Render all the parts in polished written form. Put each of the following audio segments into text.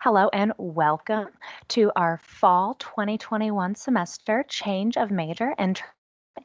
Hello and welcome to our fall 2021 semester change of major and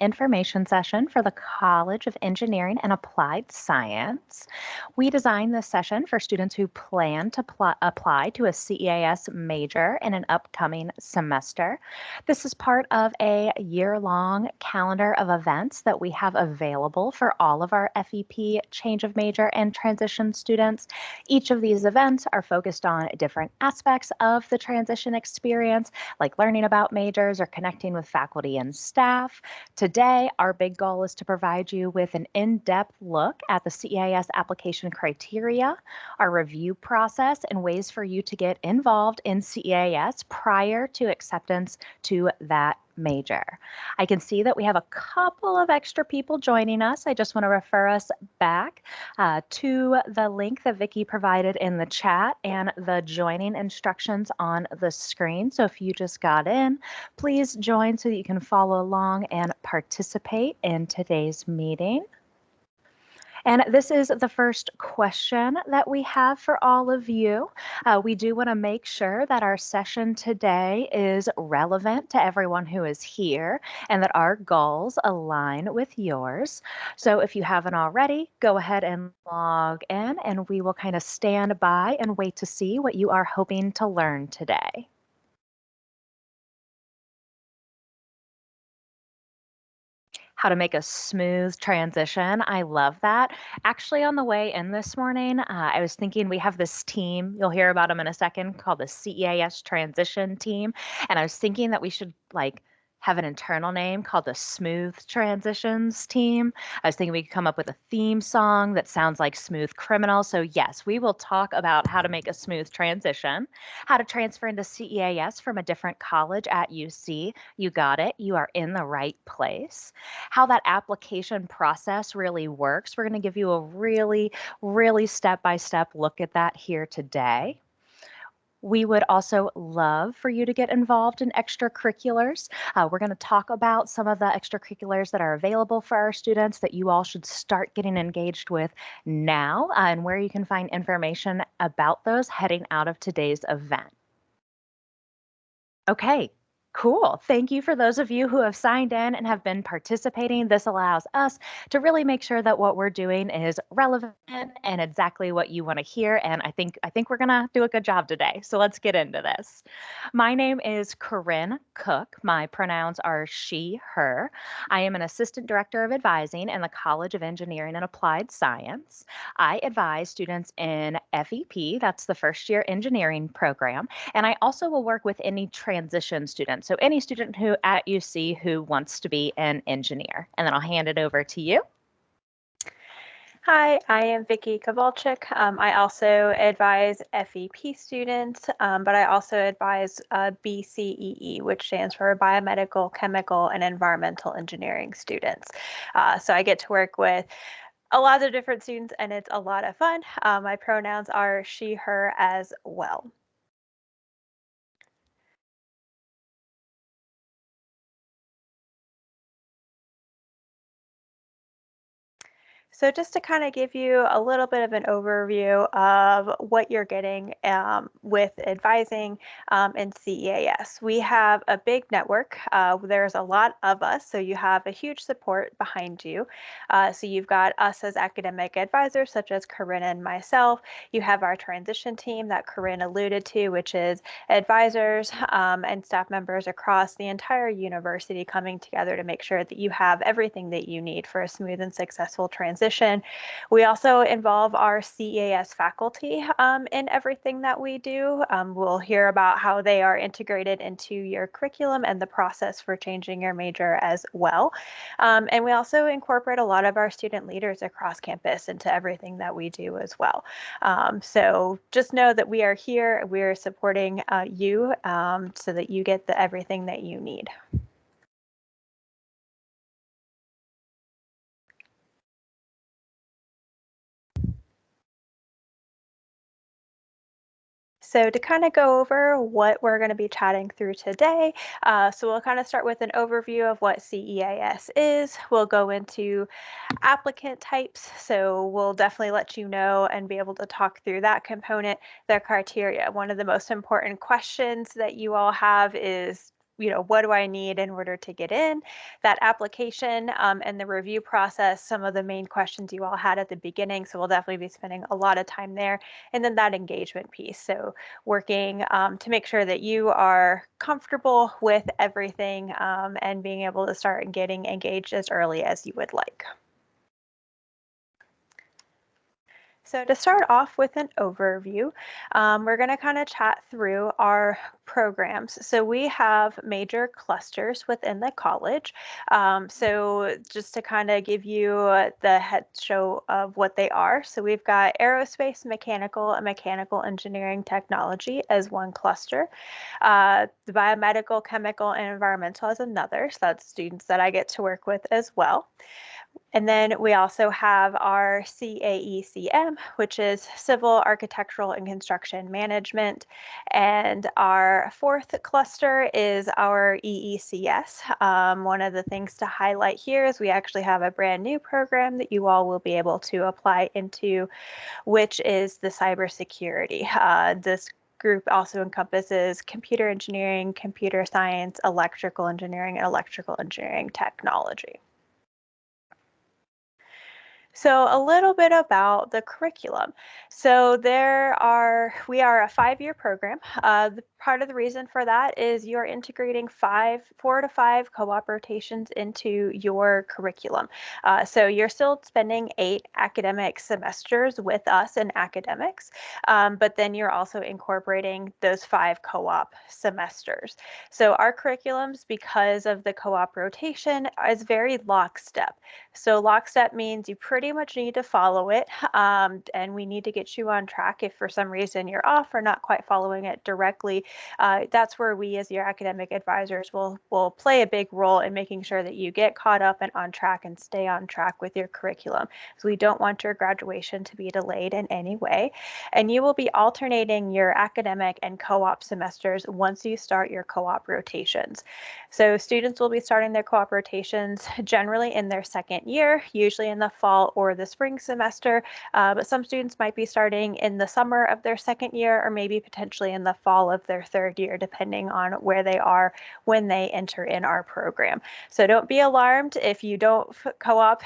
information session for the College of Engineering and Applied Science. We designed this session for students who plan to apply to a CEAS major in an upcoming semester. This is part of a year-long calendar of events that we have available for all of our FEP change of major and transition students. Each of these events are focused on different aspects of the transition experience, like learning about majors or connecting with faculty and staff. Today, our big goal is to provide you with an in-depth look at the CEAS application criteria, our review process, and ways for you to get involved in CEAS prior to acceptance to that major. I can see that we have a couple of extra people joining us. I just want to refer us back to the link that Vicki provided in the chat and the joining instructions on the screen. So if you just got in, please join so that you can follow along and participate in today's meeting. And this is the first question that we have for all of you. We do want to make sure that our session today is relevant to everyone who is here and that our goals align with yours. So if you haven't already, go ahead and log in and we will kind of stand by and wait to see what you are hoping to learn today. How to make a smooth transition. I love that. Actually, on the way in this morning, I was thinking we have this team, you'll hear about them in a second, called the CEAS Transition Team. And I was thinking that we should have an internal name called the Smooth Transitions Team. I was thinking we could come up with a theme song that sounds like Smooth Criminal. So yes, we will talk about how to make a smooth transition, how to transfer into CEAS from a different college at UC. You got it. You are in the right place. How that application process really works. We're going to give you a really step-by-step look at that here today. We would also love for you to get involved in extracurriculars. We're going to talk about some of the extracurriculars that are available for our students that you all should start getting engaged with now and where you can find information about those heading out of today's event. Okay, cool. Thank you for those of you who have signed in and have been participating. This allows us to really make sure that what we're doing is relevant and exactly what you want to hear. And I think we're gonna do a good job today. So let's get into this. My name is Corinne Cook. My pronouns are she, her. I am an assistant director of advising in the College of Engineering and Applied Science. I advise students in FEP, that's the first year engineering program, and I also will work with any transition student. So any student who at UC who wants to be an engineer. And then I'll hand it over to you. Hi, I am Vicki Kowalczyk. I also advise FEP students, but I also advise BCEE, which stands for Biomedical, Chemical, and Environmental Engineering students. So I get to work with a lot of different students, and it's a lot of fun. My pronouns are she, her as well. So just to kind of give you a little bit of an overview of what you're getting with advising in CEAS. We have a big network. There's a lot of us, so you have a huge support behind you. So you've got us as academic advisors, such as Corinne and myself. You have our transition team that Corinne alluded to, which is advisors and staff members across the entire university coming together to make sure that you have everything that you need for a smooth and successful transition. We also involve our CEAS faculty in everything that we do. We'll hear about how they are integrated into your curriculum and the process for changing your major as well. And we also incorporate a lot of our student leaders across campus into everything that we do as well. So just know that we are here, we're supporting you so that you get everything that you need. So to kind of go over what we're going to be chatting through today, so we'll kind of start with an overview of what CEAS is. We'll go into applicant types, so we'll definitely let you know and be able to talk through that component, their criteria. One of the most important questions that you all have is, what do I need in order to get in? That application and the review process, some of the main questions you all had at the beginning. So we'll definitely be spending a lot of time there. And then that engagement piece. So working to make sure that you are comfortable with everything and being able to start getting engaged as early as you would like. So to start off with an overview, we're going to kind of chat through our programs. So we have major clusters within the college. So just to kind of give you the head show of what they are. So we've got aerospace, mechanical, and mechanical engineering technology as one cluster. The biomedical, chemical, and environmental as another. So that's students that I get to work with as well. And then we also have our CAECM, which is Civil, Architectural, and Construction Management. And our fourth cluster is our EECS. One of the things to highlight here is we actually have a brand new program that you all will be able to apply into, which is the cybersecurity. This group also encompasses computer engineering, computer science, electrical engineering, and electrical engineering technology. So a little bit about the curriculum. So we are a 5-year program. Part of the reason for that is you're integrating 4 to 5 co-op rotations into your curriculum. So you're still spending 8 academic semesters with us in academics, but then you're also incorporating those 5 co-op semesters. So our curriculums, because of the co-op rotation, is very lockstep. So lockstep means you pretty much need to follow it, and we need to get you on track. If for some reason you're off or not quite following it directly, that's where we as your academic advisors will play a big role in making sure that you get caught up and on track and stay on track with your curriculum. So we don't want your graduation to be delayed in any way. And you will be alternating your academic and co-op semesters once you start your co-op rotations. So students will be starting their co-op rotations generally in their second year, usually in the fall or the spring semester, but some students might be starting in the summer of their second year or maybe potentially in the fall of their third year, depending on where they are when they enter in our program. So don't be alarmed if you don't co-op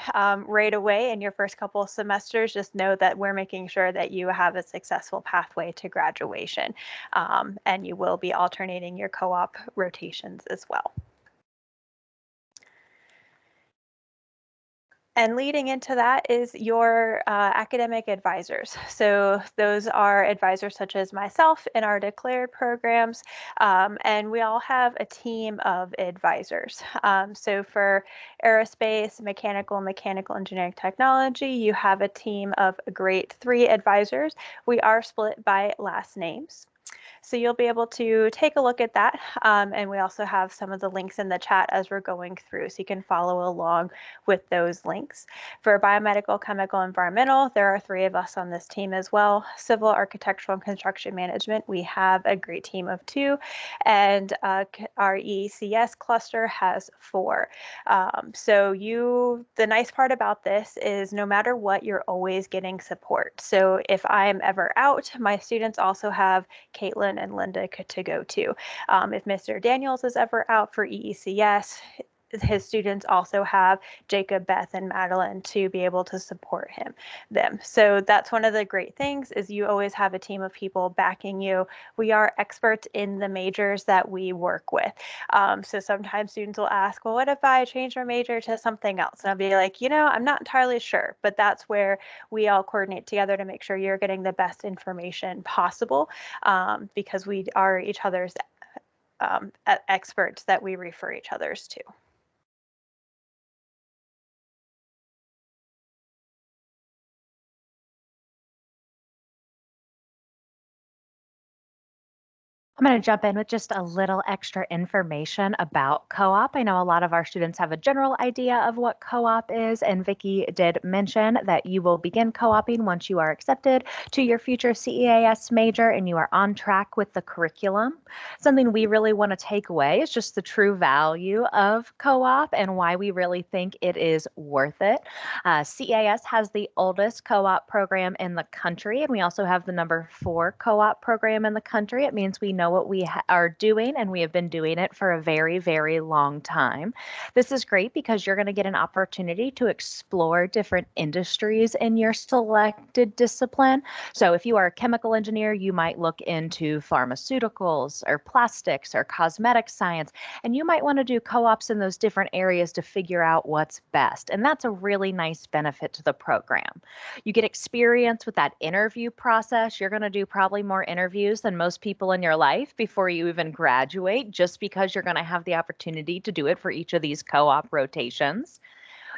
right away in your first couple of semesters. Just know that we're making sure that you have a successful pathway to graduation, and you will be alternating your co-op rotations as well. And leading into that is your academic advisors. So those are advisors such as myself in our declared programs, and we all have a team of advisors. So for aerospace, mechanical engineering technology, you have a team of a great 3 advisors. We are split by last names. So you'll be able to take a look at that. And we also have some of the links in the chat as we're going through, so you can follow along with those links. For biomedical, chemical, environmental, there are 3 of us on this team as well. Civil, architectural, and construction management, we have a great team of 2. And our ECS cluster has 4. The nice part about this is no matter what, you're always getting support. So if I'm ever out, my students also have Caitlin and Linda to go to. If Mr. Daniels is ever out for EECS, his students also have Jacob, Beth, and Madeline to be able to support them. So that's one of the great things is you always have a team of people backing you. We are experts in the majors that we work with. So sometimes students will ask, well, what if I change my major to something else? And I'll be like, I'm not entirely sure, but that's where we all coordinate together to make sure you're getting the best information possible, because we are each other's experts that we refer each others to. I'm going to jump in with just a little extra information about co-op. I know a lot of our students have a general idea of what co-op is, and Vicki did mention that you will begin co-oping once you are accepted to your future CEAS major and you are on track with the curriculum. Something we really want to take away is just the true value of co-op and why we really think it is worth it. CEAS has the oldest co-op program in the country, and we also have the #4 co-op program in the country. It means we know what we are doing, and we have been doing it for a very, very long time. This is great because you're going to get an opportunity to explore different industries in your selected discipline. So if you are a chemical engineer, you might look into pharmaceuticals or plastics or cosmetic science, and you might want to do co-ops in those different areas to figure out what's best. And that's a really nice benefit to the program. You get experience with that interview process. You're going to do probably more interviews than most people in your life before you even graduate, just because you're going to have the opportunity to do it for each of these co-op rotations.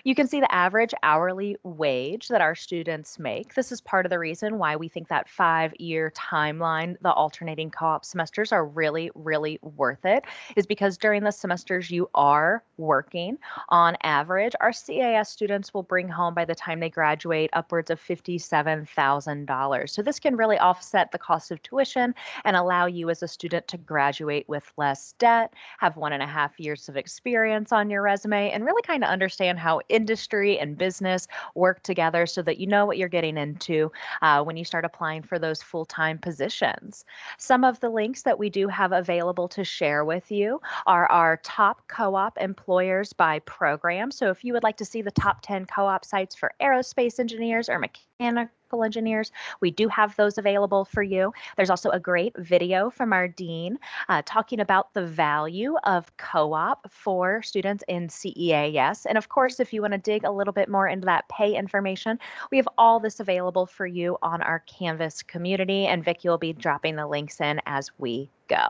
You can see the average hourly wage that our students make. This is part of the reason why we think that 5-year timeline, the alternating co-op semesters, are really, really worth it, is because during the semesters you are working. On average, our CAS students will bring home, by the time they graduate, upwards of $57,000. So this can really offset the cost of tuition and allow you as a student to graduate with less debt, have 1.5 years of experience on your resume, and really kind of understand how industry and business work together so that you know what you're getting into when you start applying for those full-time positions. Some of the links that we do have available to share with you are our top co-op employers by program. So if you would like to see the top 10 co-op sites for aerospace engineers or mechanical engineers, we do have those available for you. There's also a great video from our dean talking about the value of co-op for students in CEAS. And of course, if you want to dig a little bit more into that pay information, we have all this available for you on our Canvas community, and Vicki will be dropping the links in as we go.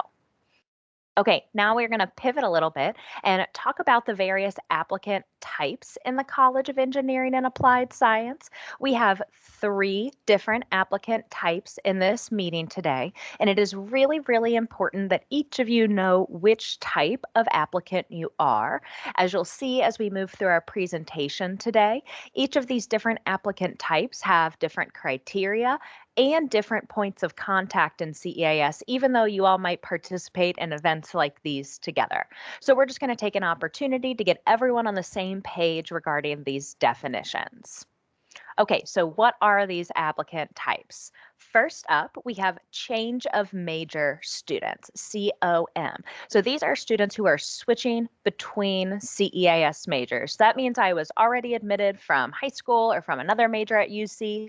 Okay, now we're going to pivot a little bit and talk about the various applicant types in the College of Engineering and Applied Science. We have 3 different applicant types in this meeting today, and it is really, really important that each of you know which type of applicant you are. As you'll see as we move through our presentation today, each of these different applicant types have different criteria and different points of contact in CEAS, even though you all might participate in events like these together. So we're just going to take an opportunity to get everyone on the same page regarding these definitions. Okay, so what are these applicant types? First up, we have change of major students, COM. So these are students who are switching between CEAS majors. That means I was already admitted from high school or from another major at UC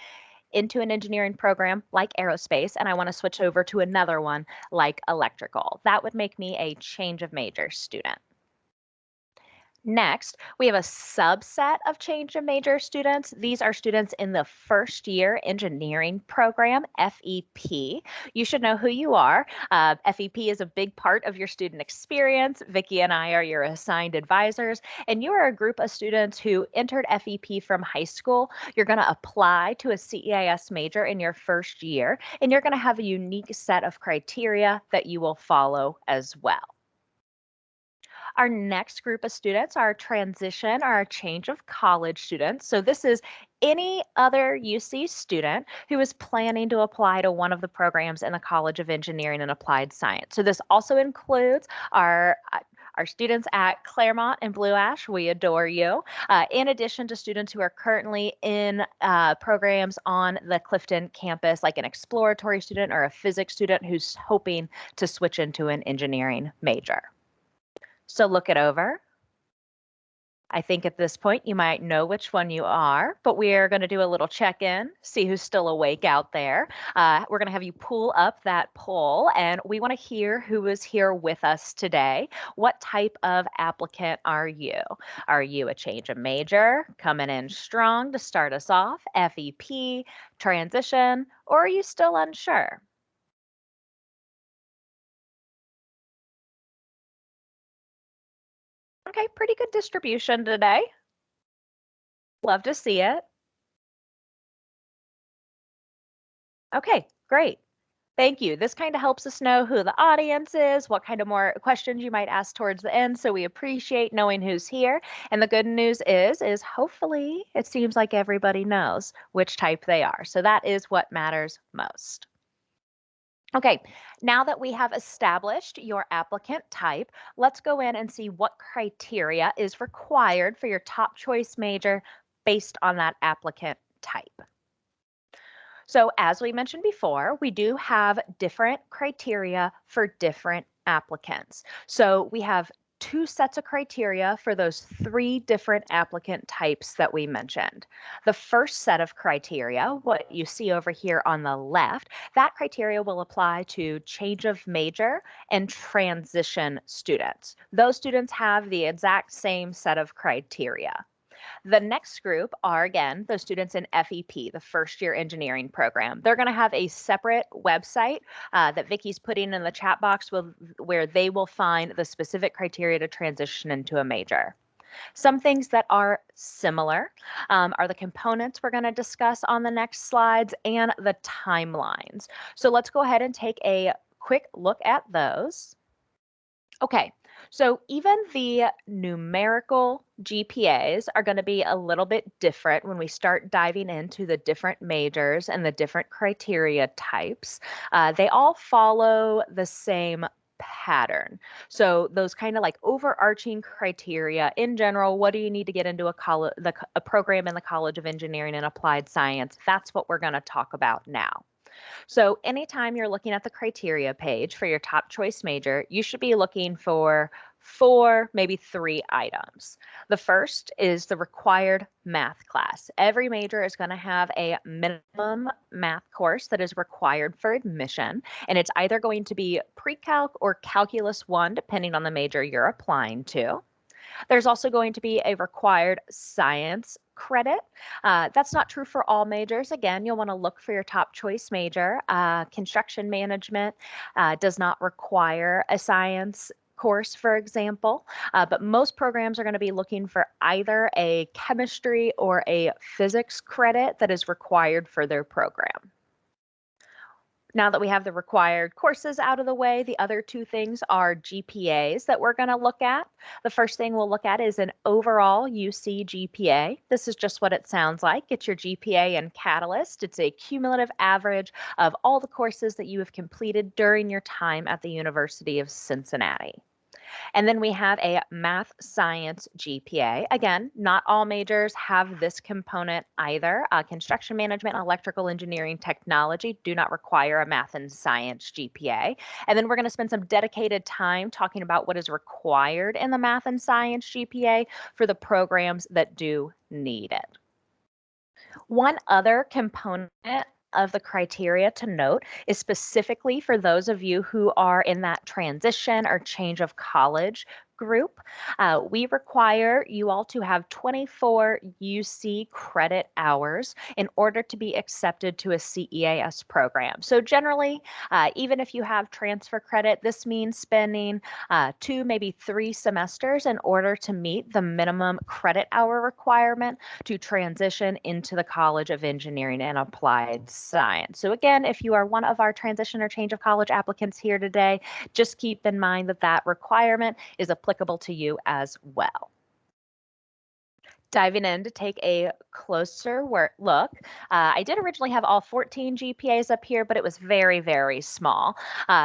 into an engineering program like aerospace, and I want to switch over to another one like electrical. That would make me a change of major student. Next, we have a subset of change of major students. These are students in the first year engineering program, FEP. You should know who you are. FEP is a big part of your student experience. Vicki and I are your assigned advisors, and you are a group of students who entered FEP from high school. You're going to apply to a CEAS major in your first year, and you're going to have a unique set of criteria that you will follow as well. Our next group of students are transition or our change of college students. So this is any other UC student who is planning to apply to one of the programs in the College of Engineering and Applied Science. So this also includes our students at Claremont and Blue Ash. We adore you. In addition to students who are currently in programs on the Clifton campus, like an exploratory student or a physics student who's hoping to switch into an engineering major. So look it over. I think at this point you might know which one you are, but we are going to do a little check-in, see who's still awake out there. We're going to have you pull up that poll, and we want to hear who is here with us today. What type of applicant are you? Are you a change of major, coming in strong to start us off, FEP, transition, or are you still unsure? Okay, pretty good distribution today. Love to see it. Okay, great. Thank you. This kind of helps us know who the audience is, what kind of more questions you might ask towards the end. So we appreciate knowing who's here. And the good news is hopefully it seems like everybody knows which type they are. So that is what matters most. Okay, now that we have established your applicant type, let's go in and see what criteria is required for your top choice major based on that applicant type. So as we mentioned before, we do have different criteria for different applicants. So we have two sets of criteria for those three different applicant types that we mentioned. The first set of criteria, what you see over here on the left, that criteria will apply to change of major and transition students. Those students have the exact same set of criteria. The next group are, again, those students in FEP, the first year engineering program. They're going to have a separate website that Vicky's putting in the chat box where they will find the specific criteria to transition into a major. Some things that are similar are the components we're going to discuss on the next slides and the timelines. So let's go ahead and take a quick look at those. Okay, so even the numerical GPAs are going to be a little bit different when we start diving into the different majors and the different criteria types. They all follow the same pattern. So those kind of like overarching criteria in general, what do you need to get into a program in the College of Engineering and Applied Science? That's what we're going to talk about now. So anytime you're looking at the criteria page for your top choice major, you should be looking for 4, maybe 3 items. The first is the required math class. Every major is going to have a minimum math course that is required for admission, and it's either going to be pre-calc or calculus 1, depending on the major you're applying to. There's also going to be a required science credit. That's not true for all majors. Again, you'll want to look for your top choice major. Construction management does not require a science course, for example, but most programs are going to be looking for either a chemistry or a physics credit that is required for their program. Now that we have the required courses out of the way, the other two things are GPAs that we're going to look at. The first thing we'll look at is an overall UC GPA. This is just what it sounds like. It's your GPA and Catalyst. It's a cumulative average of all the courses that you have completed during your time at the University of Cincinnati. And then we have a math science GPA. Again, not all majors have this component either. Construction management and electrical engineering technology do not require a math and science GPA. And then we're going to spend some dedicated time talking about what is required in the math and science GPA for the programs that do need it. One other component of the criteria to note is specifically for those of you who are in that transition or change of college group. We require you all to have 24 UC credit hours in order to be accepted to a CEAS program. So generally, even if you have transfer credit, this means spending 2, maybe 3 semesters in order to meet the minimum credit hour requirement to transition into the College of Engineering and Applied Science. So again, if you are one of our transition or change of college applicants here today, just keep in mind that that requirement is applicable to you as well. Diving in to take a closer look. I did originally have all 14 GPAs up here, but it was very, very small.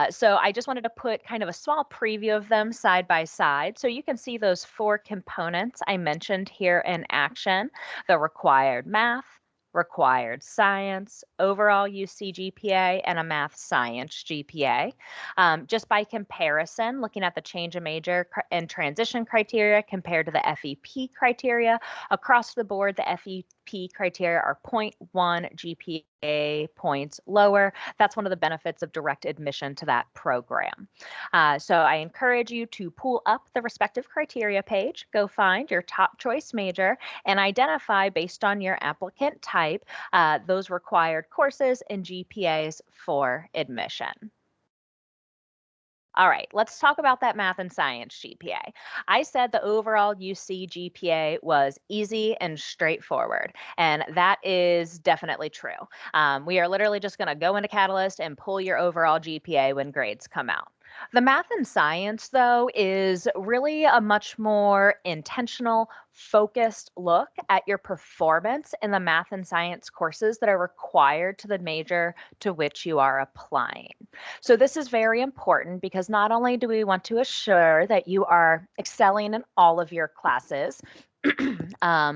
So I just wanted to put kind of a small preview of them side by side. So you can see those 4 components I mentioned here in action: the required math, required science, overall UC GPA, and a math science GPA. Just by comparison, looking at the change of major and transition criteria compared to the FEP criteria, across the board, the FEP criteria are 0.1 GPA points lower. That's one of the benefits of direct admission to that program. So I encourage you to pull up the respective criteria page, go find your top choice major, and identify based on your applicant type those required courses and GPAs for admission. All right, let's talk about that math and science GPA. I said the overall UC GPA was easy and straightforward, and that is definitely true. We are literally just going to go into Catalyst and pull your overall GPA when grades come out. The math and science, though, is really a much more intentional, focused look at your performance in the math and science courses that are required to the major to which you are applying. So this is very important because not only do we want to assure that you are excelling in all of your classes,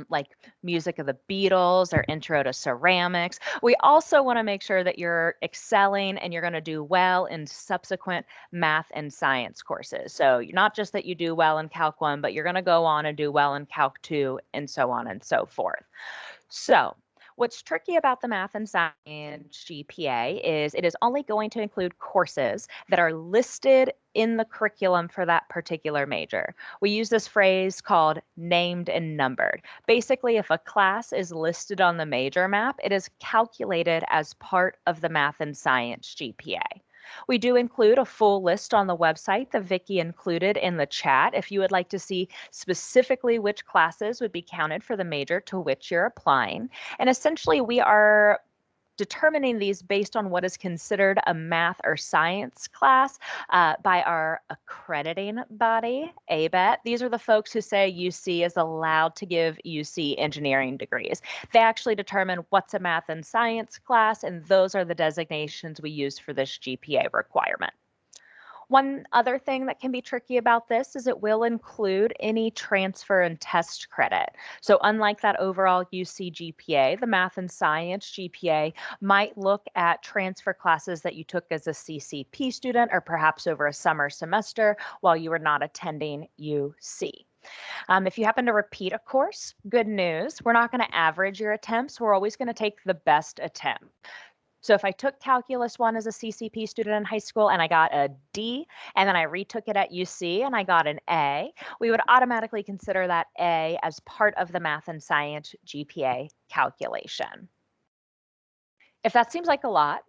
like music of the Beatles or intro to ceramics, we also want to make sure that you're excelling and you're going to do well in subsequent math and science courses. So not just that you do well in Calc 1, but you're going to go on and do well in Calc 2 and so on and so forth. So what's tricky about the math and science GPA is it is only going to include courses that are listed in the curriculum for that particular major. We use this phrase called named and numbered. Basically, if a class is listed on the major map, it is calculated as part of the math and science GPA. We do include a full list on the website that Vicki included in the chat if you would like to see specifically which classes would be counted for the major to which you're applying. And essentially, we are determining these based on what is considered a math or science class by our accrediting body, ABET. These are the folks who say UC is allowed to give UC engineering degrees. They actually determine what's a math and science class, and those are the designations we use for this GPA requirement. One other thing that can be tricky about this is it will include any transfer and test credit. So unlike that overall UC GPA, the math and science GPA might look at transfer classes that you took as a CCP student or perhaps over a summer semester while you were not attending UC. If you happen to repeat a course, good news, we're not going to average your attempts. We're always going to take the best attempt. So if I took Calculus 1 as a CCP student in high school and I got a D, and then I retook it at UC and I got an A, we would automatically consider that A as part of the math and science GPA calculation. If that seems like a lot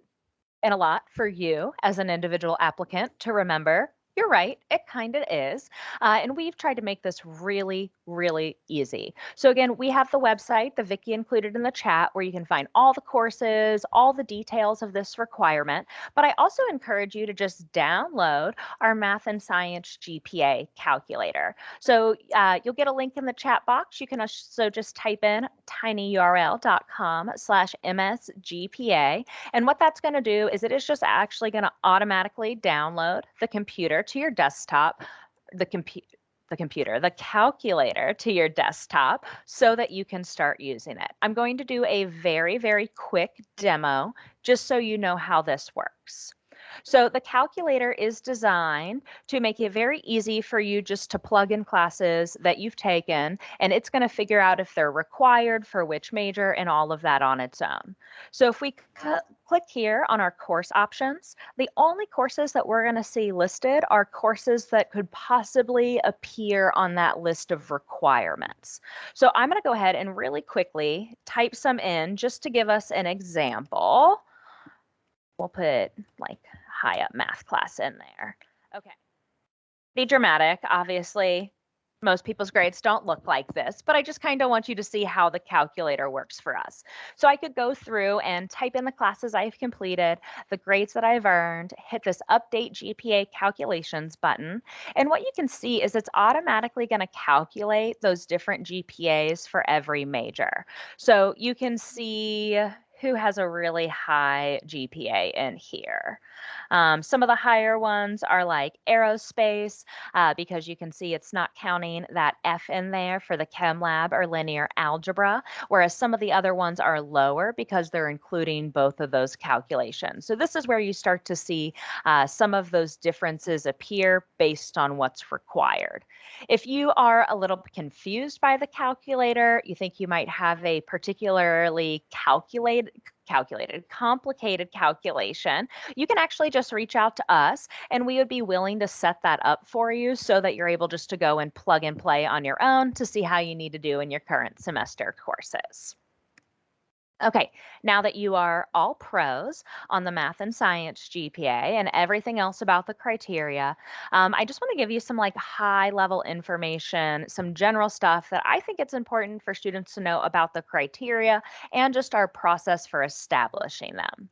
for you as an individual applicant to remember, you're right, it kind of is. And we've tried to make this really, really easy. So again, we have the website that Vicki included in the chat where you can find all the courses, all the details of this requirement. But I also encourage you to just download our math and science GPA calculator. So you'll get a link in the chat box. You can also just type in tinyurl.com/MSGPA. And what that's going to do is it is just actually going to automatically download the computer to your desktop, the calculator to your desktop so that you can start using it. I'm going to do a very, very quick demo just so you know how this works. So the calculator is designed to make it very easy for you just to plug in classes that you've taken, and it's going to figure out if they're required for which major and all of that on its own. So if we click here on our course options, the only courses that we're going to see listed are courses that could possibly appear on that list of requirements. So I'm going to go ahead and really quickly type some in just to give us an example. We'll put like high up math class in there. Okay. Be dramatic, obviously. Most people's grades don't look like this, but I just kind of want you to see how the calculator works for us. So I could go through and type in the classes I've completed, the grades that I've earned, hit this update GPA calculations button. And what you can see is it's automatically going to calculate those different GPAs for every major. So you can see who has a really high GPA in here. Some of the higher ones are like aerospace, because you can see it's not counting that F in there for the chem lab or linear algebra, whereas some of the other ones are lower because they're including both of those calculations. So this is where you start to see some of those differences appear based on what's required. If you are a little confused by the calculator, you think you might have a particularly complicated calculation, you can actually just reach out to us and we would be willing to set that up for you so that you're able just to go and plug and play on your own to see how you need to do in your current semester courses. Okay, now that you are all pros on the math and science GPA and everything else about the criteria, I just want to give you some like high level information, some general stuff that I think it's important for students to know about the criteria and just our process for establishing them.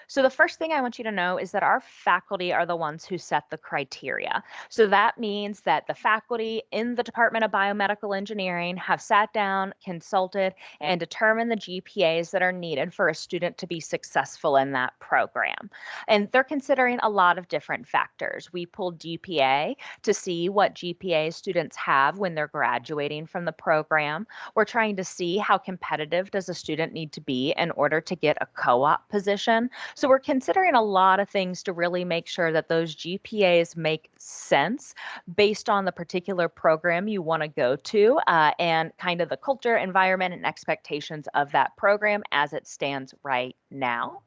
So, the first thing I want you to know is that our faculty are the ones who set the criteria. So, that means that the faculty in the Department of Biomedical Engineering have sat down, consulted, and determined the GPAs that are needed for a student to be successful in that program. And they're considering a lot of different factors. We pulled GPA to see what GPA students have when they're graduating from the program. We're trying to see how competitive does a student need to be in order to get a co-op position. So we're considering a lot of things to really make sure that those GPAs make sense based on the particular program you want to go to and kind of the culture, environment, and expectations of that program as it stands right now.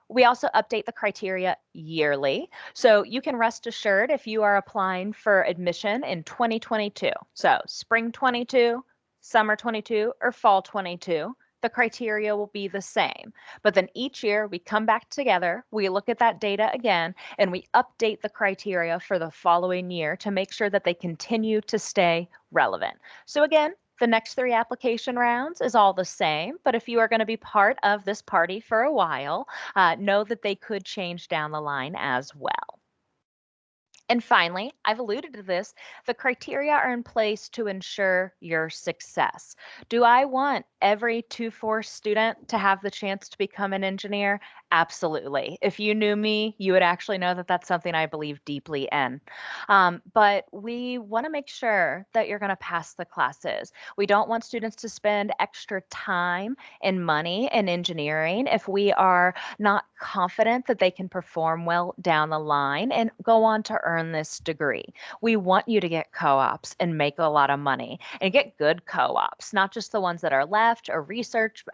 We also update the criteria yearly. So you can rest assured if you are applying for admission in 2022, so spring 22, summer 22, or fall 22, the criteria will be the same. But then each year we come back together, we look at that data again, and we update the criteria for the following year to make sure that they continue to stay relevant. So again, the next three application rounds is all the same, but if you are going to be part of this party for a while, know that they could change down the line as well. And finally, I've alluded to this, the criteria are in place to ensure your success. Do I want every 2-4 student to have the chance to become an engineer? Absolutely. If you knew me, you would actually know that that's something I believe deeply in. But we want to make sure that you're going to pass the classes. We don't want students to spend extra time and money in engineering if we are not confident that they can perform well down the line and go on to earn this degree. We want you to get co ops and make a lot of money and get good co ops, not just the ones that are left or research.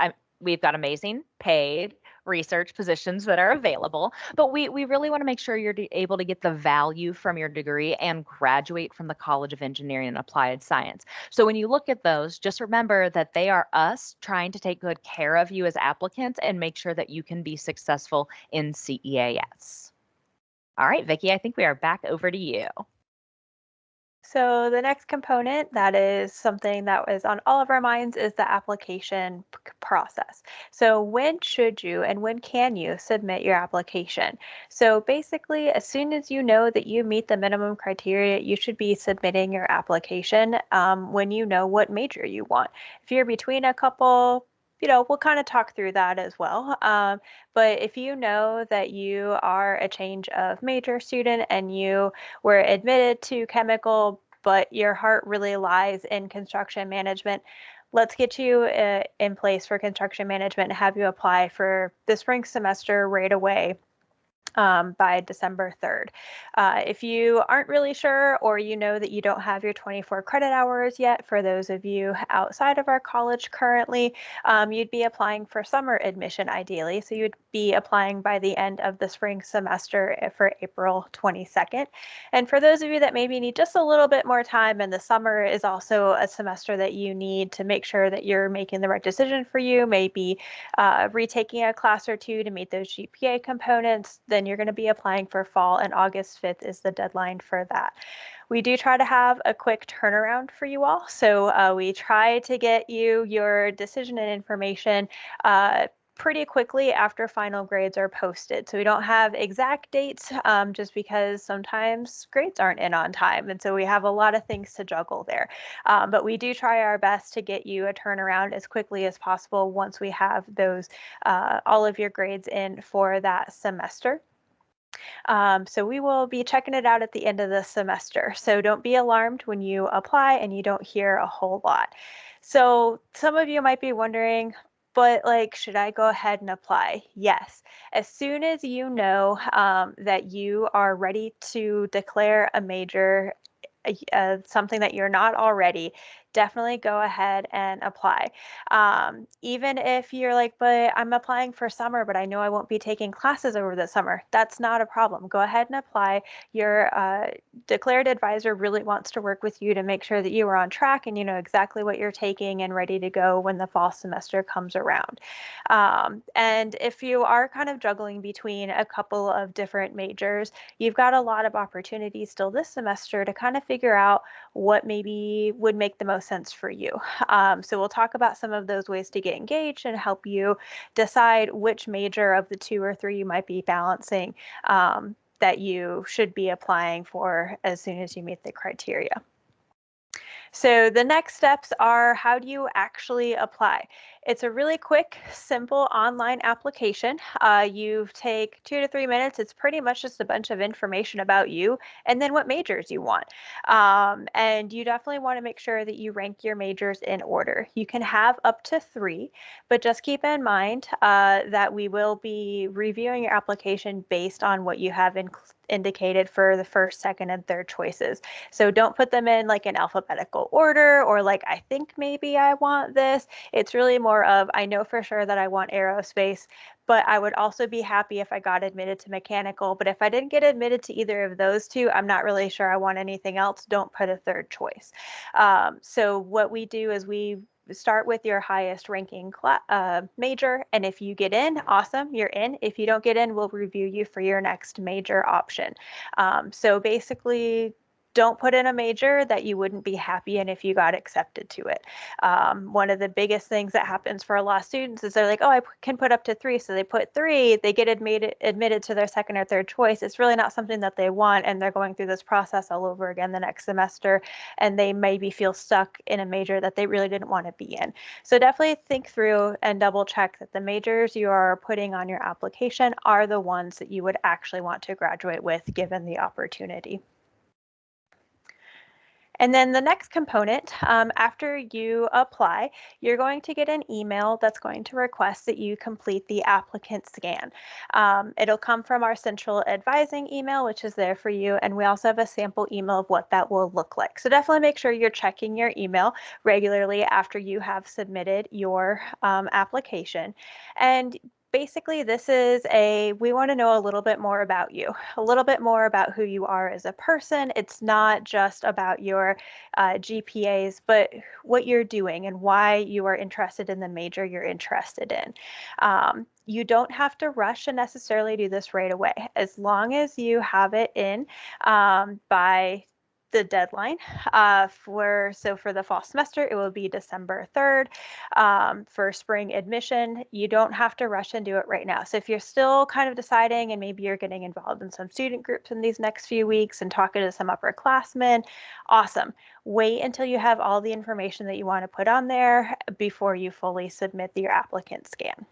We've got amazing paid research positions that are available, but we really want to make sure you're able to get the value from your degree and graduate from the College of Engineering and Applied Science. So when you look at those, just remember that they are us trying to take good care of you as applicants and make sure that you can be successful in CEAS. All right, Vicki, I think we are back over to you. So the next component that is something that was on all of our minds is the application process. So when should you and when can you submit your application? So basically, as soon as you know that you meet the minimum criteria, you should be submitting your application when you know what major you want. If you're between a couple, we'll kind of talk through that as well. But if you know that you are a change of major student and you were admitted to chemical, but your heart really lies in construction management, let's get you in place for construction management and have you apply for the spring semester right away. By December 3rd. If you aren't really sure or you know that you don't have your 24 credit hours yet, for those of you outside of our college currently, you'd be applying for summer admission ideally. So you'd be applying by the end of the spring semester for April 22nd. And for those of you that maybe need just a little bit more time, and the summer is also a semester that you need to make sure that you're making the right decision for you, maybe retaking a class or two to meet those GPA components, then you're going to be applying for fall, and August 5th is the deadline for that. We do try to have a quick turnaround for you all. So we try to get you your decision and information pretty quickly after final grades are posted. So we don't have exact dates just because sometimes grades aren't in on time. And so we have a lot of things to juggle there. But we do try our best to get you a turnaround as quickly as possible once we have those all of your grades in for that semester. So we will be checking it out at the end of the semester. So don't be alarmed when you apply and you don't hear a whole lot. So some of you might be wondering, but like, should I go ahead and apply? Yes. As soon as you know that you are ready to declare a major, something that you're not already, definitely go ahead and apply. Even if you're like, but I'm applying for summer, but I know I won't be taking classes over the summer, that's not a problem. Go ahead and apply. Your declared advisor really wants to work with you to make sure that you are on track and you know exactly what you're taking and ready to go when the fall semester comes around. And if you are kind of juggling between a couple of different majors, you've got a lot of opportunities still this semester to kind of figure out what maybe would make the most sense for you. So we'll talk about some of those ways to get engaged and help you decide which major of the 2 or 3 you might be balancing that you should be applying for as soon as you meet the criteria. So the next steps are, how do you actually apply? It's a really quick, simple online application. You take 2 to 3 minutes. It's pretty much just a bunch of information about you and then what majors you want. And you definitely want to make sure that you rank your majors in order. You can have up to 3, but just keep in mind that we will be reviewing your application based on what you have indicated for the first, second, and third choices. So don't put them in like an alphabetical order or like, I think maybe I want this. It's really more of, I know for sure that I want aerospace, but I would also be happy if I got admitted to mechanical. But if I didn't get admitted to either of those 2, I'm not really sure I want anything else. Don't put a third choice. So what we do is we start with your highest ranking major, and if you get in, awesome, you're in. If you don't get in, we'll review you for your next major option. So basically, don't put in a major that you wouldn't be happy in if you got accepted to it. One of the biggest things that happens for a lot of students is they're like, oh, I can put up to 3. So they put 3, they get admitted to their second or third choice. It's really not something that they want, and they're going through this process all over again the next semester, and they maybe feel stuck in a major that they really didn't want to be in. So definitely think through and double check that the majors you are putting on your application are the ones that you would actually want to graduate with given the opportunity. And then the next component, after you apply, you're going to get an email that's going to request that you complete the applicant scan. It'll come from our central advising email, which is there for you. And we also have a sample email of what that will look like. So definitely make sure you're checking your email regularly after you have submitted your application. And basically, this is we want to know a little bit more about you, a little bit more about who you are as a person. It's not just about your GPAs, but what you're doing and why you are interested in the major you're interested in. You don't have to rush and necessarily do this right away. As long as you have it in by the deadline for the fall semester, it will be December 3rd. For spring admission, you don't have to rush and do it right now. So if you're still kind of deciding and maybe you're getting involved in some student groups in these next few weeks and talking to some upperclassmen, awesome. Wait until you have all the information that you want to put on there before you fully submit your applicant scan.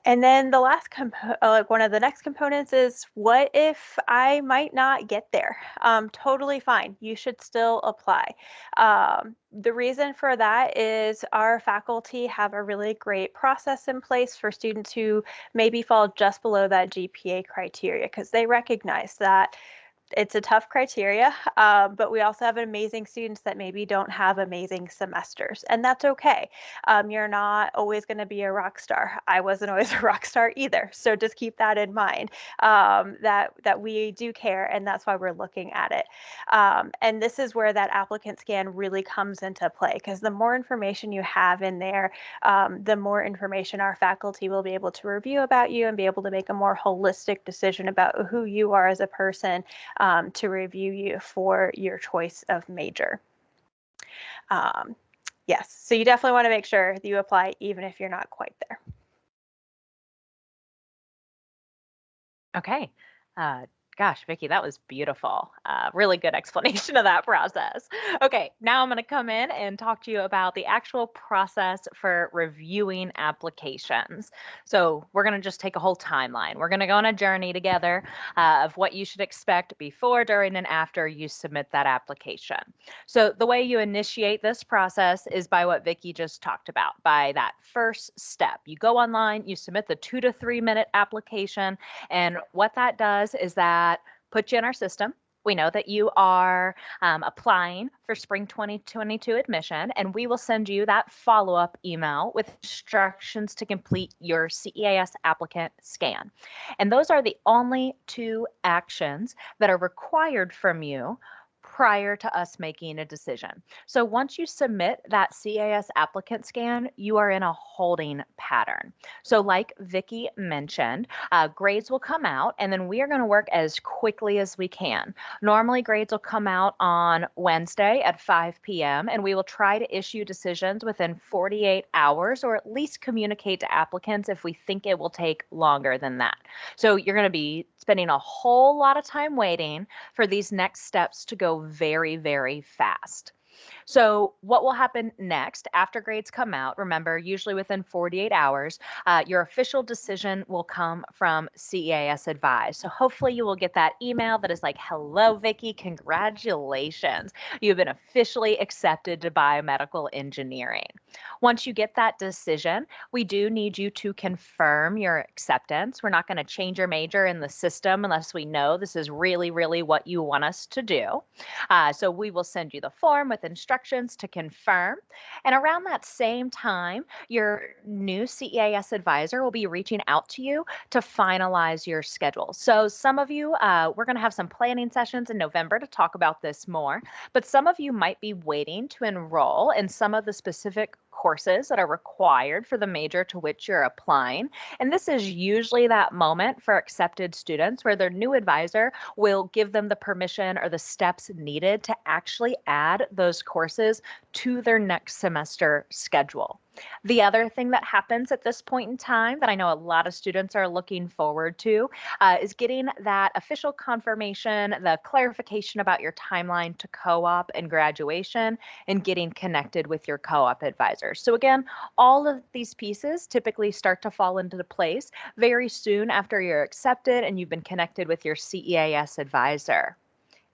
And then the last one of the next components is, what if I might not get there? Totally fine. You should still apply. The reason for that is our faculty have a really great process in place for students who maybe fall just below that GPA criteria, because they recognize that it's a tough criteria, but we also have amazing students that maybe don't have amazing semesters, and that's okay. You're not always going to be a rock star. I wasn't always a rock star either, so just keep that in mind, that we do care, and that's why we're looking at it. And this is where that applicant scan really comes into play, because the more information you have in there, the more information our faculty will be able to review about you and be able to make a more holistic decision about who you are as a person, to review you for your choice of major. Yes, so you definitely want to make sure that you apply even if you're not quite there. Okay. Gosh, Vicki, that was beautiful. Really good explanation of that process. Okay, now I'm going to come in and talk to you about the actual process for reviewing applications. So we're going to just take a whole timeline. We're going to go on a journey together of what you should expect before, during, and after you submit that application. So the way you initiate this process is by what Vicki just talked about, by that first step. You go online, you submit the 2 to 3 minute application, and what that does is that puts you in our system. We know that you are applying for spring 2022 admission, and we will send you that follow-up email with instructions to complete your CEAS applicant scan. And those are the only two actions that are required from you prior to us making a decision. So once you submit that CAS applicant scan, you are in a holding pattern. So like Vicki mentioned, grades will come out and then we are going to work as quickly as we can. Normally grades will come out on Wednesday at 5 p.m. and we will try to issue decisions within 48 hours or at least communicate to applicants if we think it will take longer than that. So you're going to be spending a whole lot of time waiting for these next steps to go very, very fast. So what will happen next after grades come out? Remember, usually within 48 hours, your official decision will come from CEAS Advise. So hopefully you will get that email that is like, hello, Vicki, congratulations. You've been officially accepted to biomedical engineering. Once you get that decision, we do need you to confirm your acceptance. We're not going to change your major in the system unless we know this is really, really what you want us to do. So we will send you the form with instructions to confirm. And around that same time, your new CEAS advisor will be reaching out to you to finalize your schedule. So some of you, we're going to have some planning sessions in November to talk about this more, but some of you might be waiting to enroll in some of the specific courses that are required for the major to which you're applying. And this is usually that moment for accepted students where their new advisor will give them the permission or the steps needed to actually add those courses to their next semester schedule. The other thing that happens at this point in time that I know a lot of students are looking forward to is getting that official confirmation, the clarification about your timeline to co-op and graduation, and getting connected with your co-op advisor. So again, all of these pieces typically start to fall into place very soon after you're accepted and you've been connected with your CEAS advisor.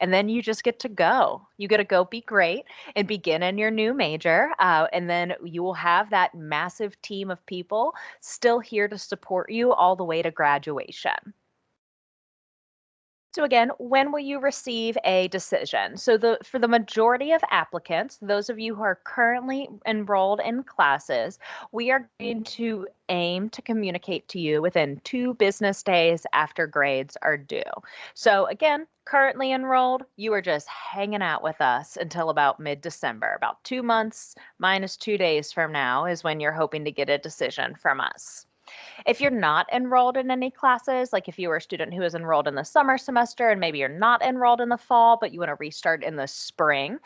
And then you just get to go. You get to go be great and begin in your new major. And then you will have that massive team of people still here to support you all the way to graduation. So again, when will you receive a decision? So for the majority of applicants, those of you who are currently enrolled in classes, we are going to aim to communicate to you within 2 business days after grades are due. So again, currently enrolled, you are just hanging out with us until about mid-December. About 2 months minus 2 days from now is when you're hoping to get a decision from us. If you're not enrolled in any classes, like if you were a student who is enrolled in the summer semester and maybe you're not enrolled in the fall, but you want to restart in the spring,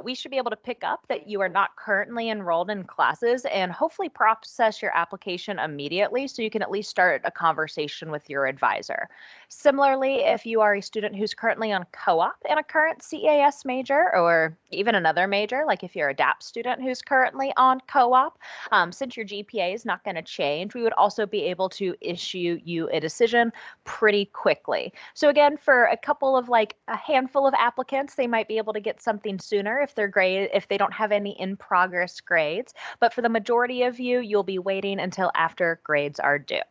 we should be able to pick up that you are not currently enrolled in classes and hopefully process your application immediately so you can at least start a conversation with your advisor. Similarly, if you are a student who's currently on co-op in a current CAS major or even another major, like if you're a DAP student who's currently on co-op, since your GPA is not going to change, we would also be able to issue you a decision pretty quickly. So again, for a handful of applicants, they might be able to get something sooner if they don't have any in progress grades. But for the majority of you, you'll be waiting until after grades are due.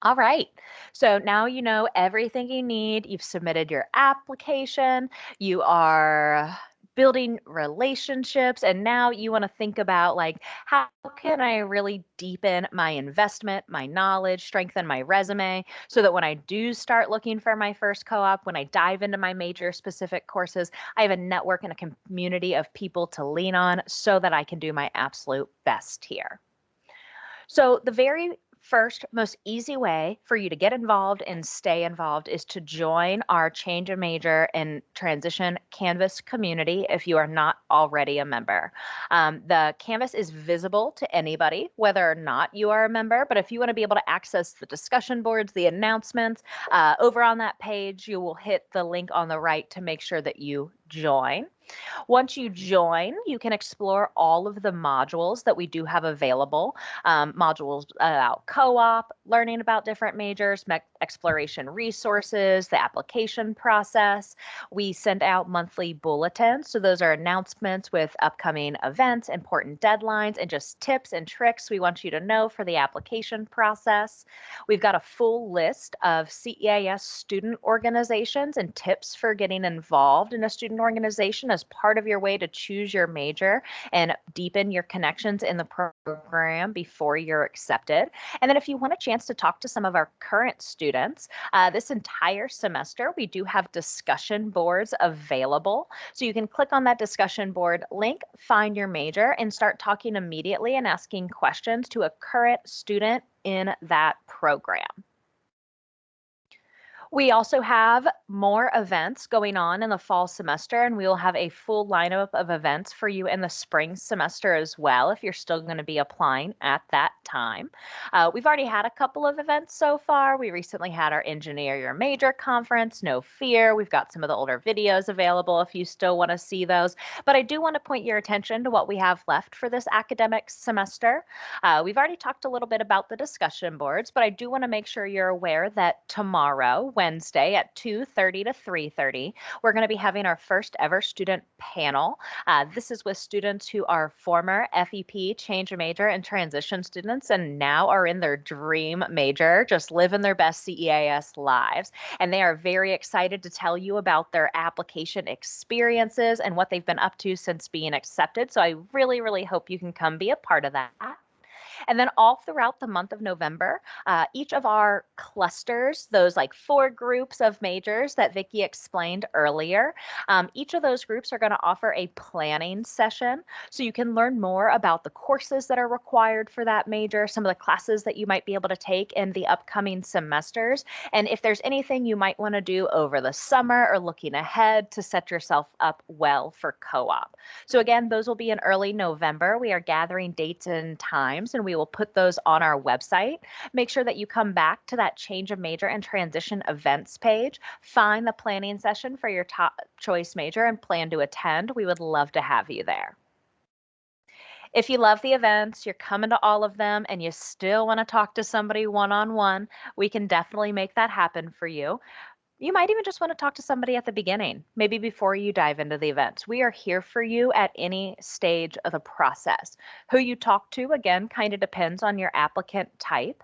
All right, so now you know everything you need. You've submitted your application, you are building relationships, and now you want to think about like, how can I really deepen my investment, my knowledge, strengthen my resume so that when I do start looking for my first co-op, when I dive into my major specific courses, I have a network and a community of people to lean on so that I can do my absolute best here. So the very first, most easy way for you to get involved and stay involved is to join our Change a Major and Transition Canvas community if you are not already a member. The Canvas is visible to anybody, whether or not you are a member, but if you want to be able to access the discussion boards, the announcements, over on that page, you will hit the link on the right to make sure that you join. Once you join, you can explore all of the modules that we do have available. Modules about co-op, learning about different majors, exploration resources, the application process. We send out monthly bulletins. So those are announcements with upcoming events, important deadlines, and just tips and tricks we want you to know for the application process. We've got a full list of CEAS student organizations and tips for getting involved in a student organization as part of your way to choose your major and deepen your connections in the program before you're accepted. And then if you want a chance to talk to some of our current students, this entire semester, we do have discussion boards available. So you can click on that discussion board link, find your major, and start talking immediately and asking questions to a current student in that program. We also have more events going on in the fall semester, and we will have a full lineup of events for you in the spring semester as well, if you're still going to be applying at that time. We've already had a couple of events so far. We recently had our Engineer Your Major conference, No Fear. We've got some of the older videos available if you still want to see those. But I do want to point your attention to what we have left for this academic semester. We've already talked a little bit about the discussion boards, but I do want to make sure you're aware that tomorrow, Wednesday at 2:30 to 3:30, we're going to be having our first ever student panel. This is with students who are former FEP, change of major, and transition students and now are in their dream major, just living their best CEAS lives. And they are very excited to tell you about their application experiences and what they've been up to since being accepted. So I really, really hope you can come be a part of that. And then all throughout the month of November, each of our clusters, those like 4 groups of majors that Vicki explained earlier, each of those groups are going to offer a planning session. So you can learn more about the courses that are required for that major, some of the classes that you might be able to take in the upcoming semesters, and if there's anything you might want to do over the summer or looking ahead to set yourself up well for co-op. So again, those will be in early November. We are gathering dates and times, and we will put those on our website. Make sure that you come back to that change of major and transition events page, find the planning session for your top choice major and plan to attend. We would love to have you there. If you love the events, you're coming to all of them, and you still want to talk to somebody one-on-one, we can definitely make that happen for you. You might even just want to talk to somebody at the beginning, maybe before you dive into the events. We are here for you at any stage of the process. Who you talk to, again, kind of depends on your applicant type.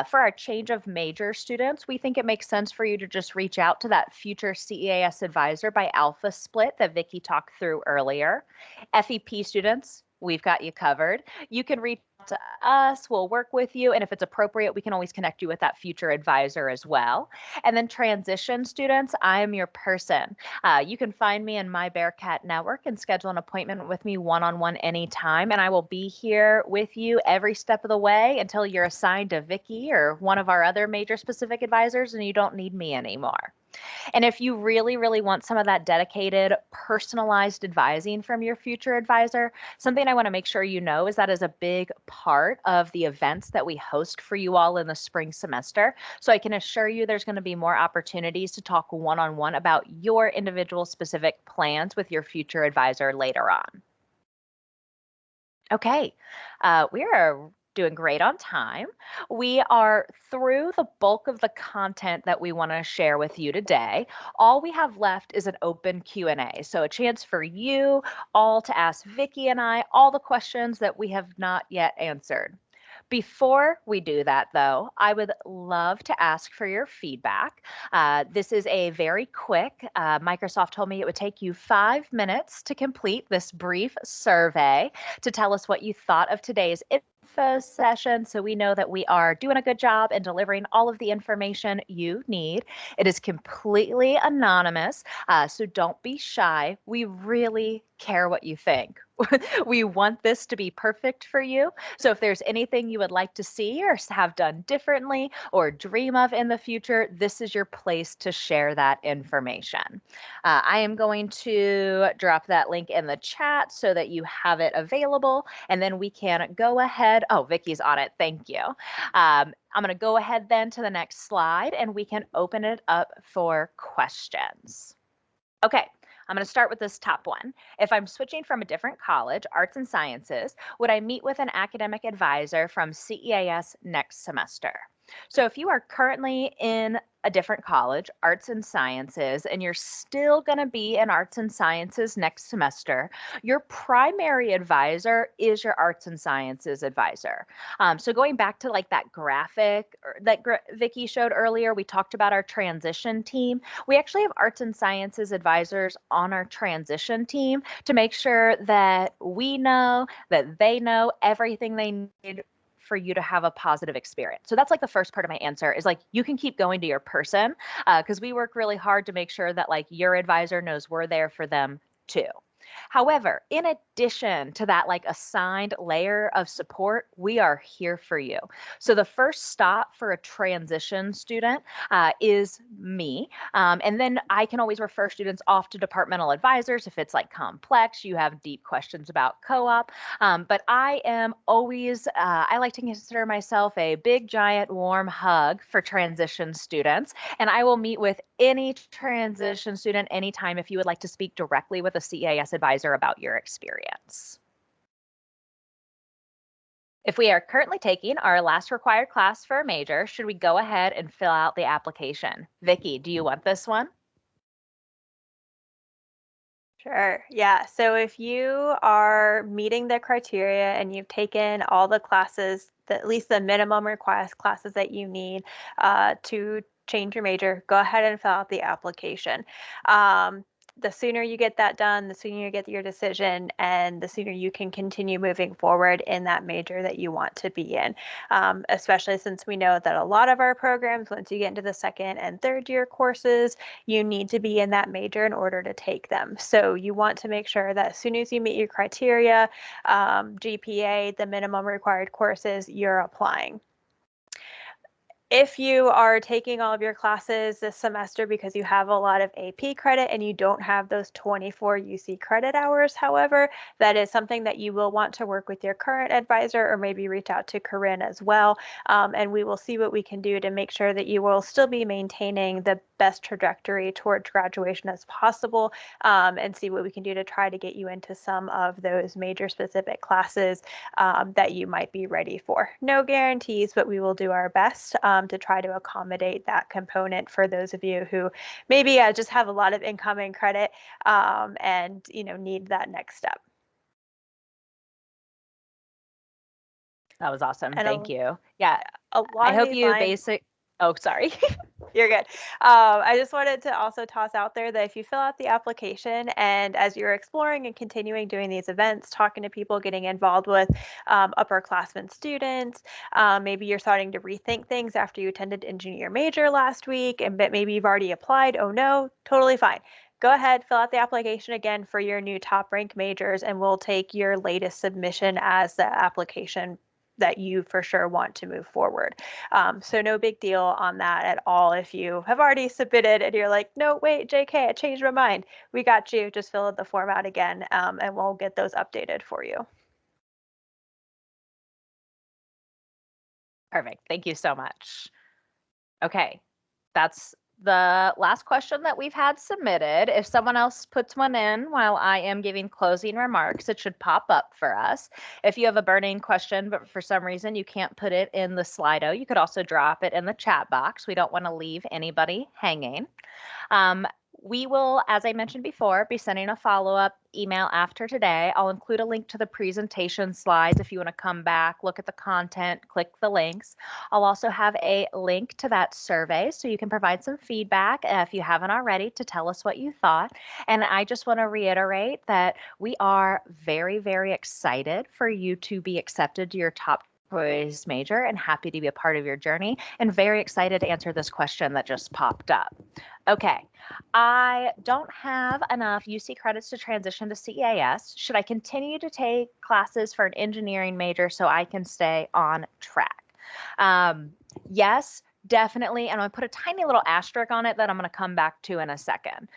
For our change of major students, we think it makes sense for you to just reach out to that future CEAS advisor by Alpha Split that Vicki talked through earlier. FEP students, we've got you covered. You can reach out to us, we'll work with you, and if it's appropriate, we can always connect you with that future advisor as well. And then transition students, I am your person. You can find me in my Bearcat network and schedule an appointment with me one-on-one anytime, and I will be here with you every step of the way until you're assigned to Vicki or one of our other major specific advisors and you don't need me anymore. And if you really, really want some of that dedicated, personalized advising from your future advisor, something I want to make sure you know is that is a big part of the events that we host for you all in the spring semester. So I can assure you there's going to be more opportunities to talk one-on-one about your individual specific plans with your future advisor later on. Okay, we are doing great on time. We are through the bulk of the content that we want to share with you today. All we have left is an open Q&A, so a chance for you all to ask Vicki and I all the questions that we have not yet answered. Before we do that, though, I would love to ask for your feedback. This is a very quick, Microsoft told me it would take you 5 minutes to complete this brief survey to tell us what you thought of today's info session so we know that we are doing a good job and delivering all of the information you need. It is completely anonymous, so don't be shy. We really care what you think. We want this to be perfect for you. So if there's anything you would like to see or have done differently or dream of in the future, this is your place to share that information. I am going to drop that link in the chat so that you have it available, and then we can go ahead. Oh, Vicki's on it. Thank you. I'm going to go ahead then to the next slide, and we can open it up for questions. Okay. I'm going to start with this top one. If I'm switching from a different college, arts and sciences, would I meet with an academic advisor from CEAS next semester? So if you are currently in a different college, arts and sciences, and you're still going to be in arts and sciences next semester, your primary advisor is your arts and sciences advisor. So going back to like that graphic that Vicki showed earlier, we talked about our transition team. We actually have arts and sciences advisors on our transition team to make sure that we know that they know everything they need for you to have a positive experience. So that's like the first part of my answer is like you can keep going to your person because we work really hard to make sure that like your advisor knows we're there for them too. However, in addition to that like assigned layer of support, we are here for you. So the first stop for a transition student is me. And then I can always refer students off to departmental advisors if it's like complex, you have deep questions about co-op. But I am always, I like to consider myself a big, giant, warm hug for transition students. And I will meet with any transition student anytime if you would like to speak directly with a CEAS advisor about your experience. If we are currently taking our last required class for a major, should we go ahead and fill out the application? Vicki, do you want this one? Sure. Yeah. So if you are meeting the criteria and you've taken all the classes, at least the minimum request classes that you need to change your major, go ahead and fill out the application. The sooner you get that done, the sooner you get your decision, and the sooner you can continue moving forward in that major that you want to be in. Especially since we know that a lot of our programs, once you get into the second and third year courses, you need to be in that major in order to take them. So you want to make sure that as soon as you meet your criteria, GPA, the minimum required courses, you're applying. If you are taking all of your classes this semester because you have a lot of AP credit and you don't have those 24 UC credit hours, however, that is something that you will want to work with your current advisor or maybe reach out to Corinne as well. And we will see what we can do to make sure that you will still be maintaining the best trajectory towards graduation as possible and see what we can do to try to get you into some of those major specific classes that you might be ready for. No guarantees, but we will do our best to try to accommodate that component for those of you who maybe just have a lot of incoming credit and need that next step. That was awesome. And Thank you. Yeah. I along hope these you lines, oh, sorry. you're good. I just wanted to also toss out there that if you fill out the application and as you're exploring and continuing doing these events, talking to people, getting involved with upperclassmen students, maybe you're starting to rethink things after you attended engineer major last week, and but maybe you've already applied. Oh no, totally fine. Go ahead, fill out the application again for your new top rank majors, and we'll take your latest submission as the application that you for sure want to move forward. So no big deal on that at all. If you have already submitted and you're like, no, wait, JK, I changed my mind. We got you. Just fill the form out again and we'll get those updated for you. Perfect. Thank you so much. Okay, that's the last question that we've had submitted. If someone else puts one in while I am giving closing remarks, it should pop up for us. If you have a burning question, but for some reason you can't put it in the Slido, you could also drop it in the chat box. We don't want to leave anybody hanging. We will, as I mentioned before, be sending a follow-up email after today. I'll include a link to the presentation slides if you want to come back, look at the content, click the links. I'll also have a link to that survey so you can provide some feedback if you haven't already to tell us what you thought. And I just want to reiterate that we are very, very excited for you to be accepted to your top choice major and happy to be a part of your journey and very excited to answer this question that just popped up. Okay, I don't have enough UC credits to transition to CEAS. Should I continue to take classes for an engineering major so I can stay on track? Yes, definitely. And I'm going to put a tiny little asterisk on it that I'm going to come back to in a second.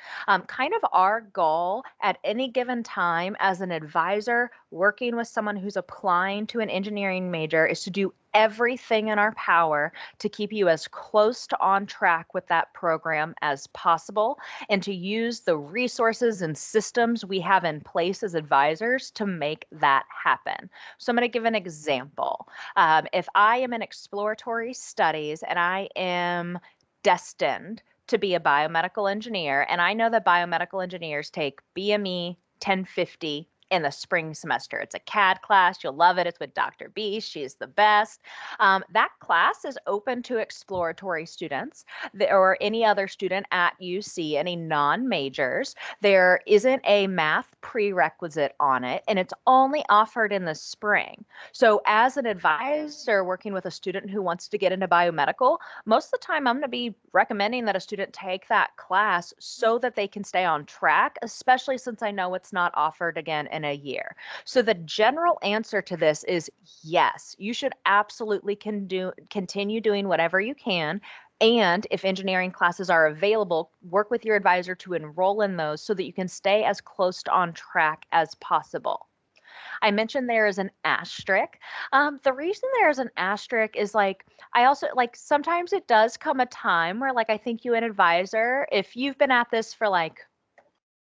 Kind of our goal at any given time as an advisor working with someone who's applying to an engineering major is to do everything in our power to keep you as close to on track with that program as possible and to use the resources and systems we have in place as advisors to make that happen. So I'm going to give an example. If I am in exploratory studies and I am destined to be a biomedical engineer, and I know that biomedical engineers take BME 1050 in the spring semester. It's a CAD class. You'll love it. It's with Dr. B. She's the best. That class is open to exploratory students or any other student at UC, any non-majors. There isn't a math prerequisite on it, and it's only offered in the spring. So as an advisor working with a student who wants to get into biomedical, most of the time I'm going to be recommending that a student take that class so that they can stay on track, especially since I know it's not offered again in a year. So the general answer to this is yes, you should absolutely continue doing whatever you can. And if engineering classes are available, work with your advisor to enroll in those so that you can stay as close to on track as possible. I mentioned there is an asterisk. The reason there's an asterisk is I also sometimes it does come a time where I think you an advisor, if you've been at this for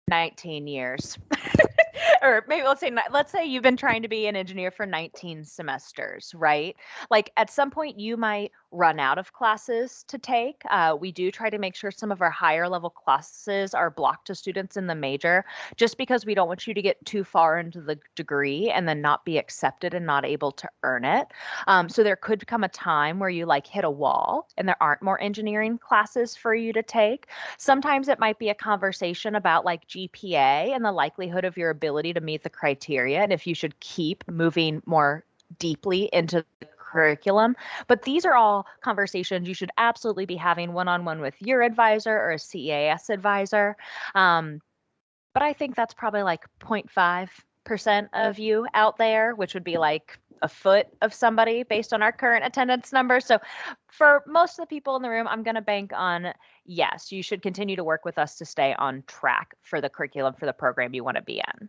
19 years, or maybe let's say you've been trying to be an engineer for 19 semesters, right? At some point you might run out of classes to take. We do try to make sure some of our higher level classes are blocked to students in the major, just because we don't want you to get too far into the degree and then not be accepted and not able to earn it. So there could come a time where you hit a wall and there aren't more engineering classes for you to take. Sometimes it might be a conversation about GPA and the likelihood of your ability to meet the criteria, and if you should keep moving more deeply into the curriculum. But these are all conversations you should absolutely be having one-on-one with your advisor or a CEAS advisor. But I think that's probably 0.5% of you out there, which would be a foot of somebody based on our current attendance numbers. So for most of the people in the room, I'm going to bank on yes, you should continue to work with us to stay on track for the curriculum for the program you want to be in.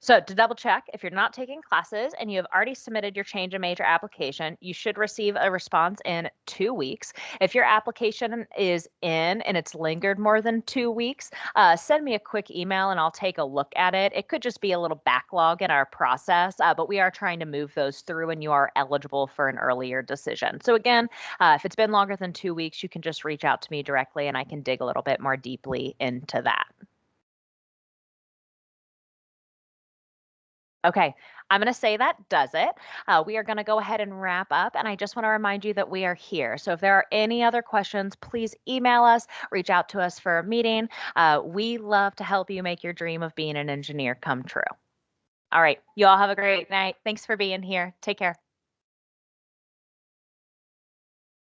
So to double check, if you're not taking classes and you have already submitted your change of major application, you should receive a response in 2 weeks. If your application is in and it's lingered more than 2 weeks, send me a quick email and I'll take a look at it. It could just be a little backlog in our process, but we are trying to move those through and you are eligible for an earlier decision. So again, if it's been longer than 2 weeks, you can just reach out to me directly and I can dig a little bit more deeply into that. Okay, I'm going to say that does it. We are going to go ahead and wrap up, and I just want to remind you that we are here. So if there are any other questions, please email us, reach out to us for a meeting. We love to help you make your dream of being an engineer come true. All right, you all have a great night. Thanks for being here. Take care.